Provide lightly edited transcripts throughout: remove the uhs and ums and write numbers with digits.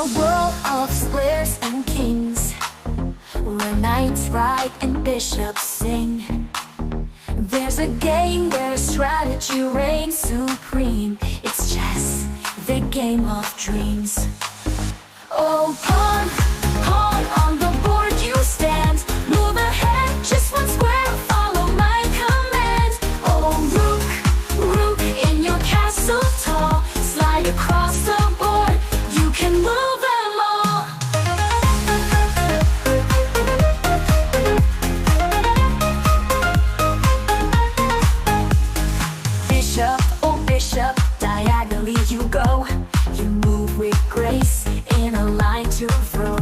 a world of squares and kings, where knights ride and bishops sing. There's a game where strategy reigns supreme. It's chess, the game of dreams. Oh, pawn, pawn on the board you stand. Move ahead, just one square, follow my command. Oh, rook, rook in your castle tall. Slide across the board, you can move them all. Bishop, oh bishop, diagonally you go. You move with grace in a line to throw.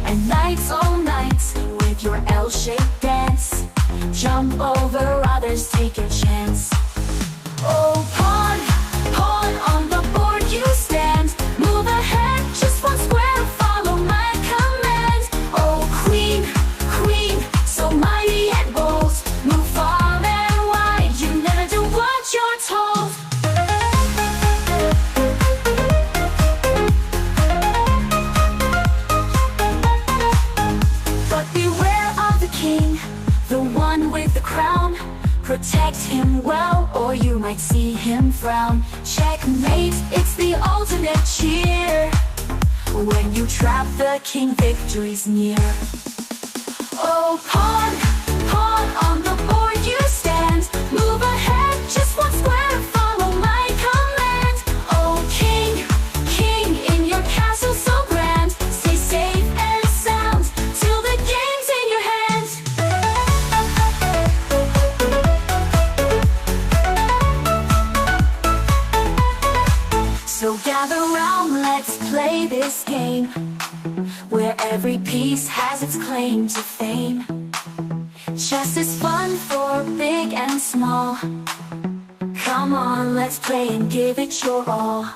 And knights, oh knights, with your L-shaped dance. Jump over others, take a chance. Oh pawn, pawn on the board you stand. Move ahead, just one square, follow my command. Oh queen, queen, so mighty and bold. Move far and wide, you never do what you're told. But beware of the king, the one with the crown. Protect him well, or you might see him frown. Checkmate, it's the ultimate cheer. When you trap the king, victory's near. Oh, pawn, pawn on the board you stand. Move ahead, just one square, follow my command. Oh, king, king in your castle so grand. Stay safe and sound till the game's in your hand. So gather round, let's play this game, where every piece has its claim to fame. Chess is fun for big and small. Come on, let's play and give it your all.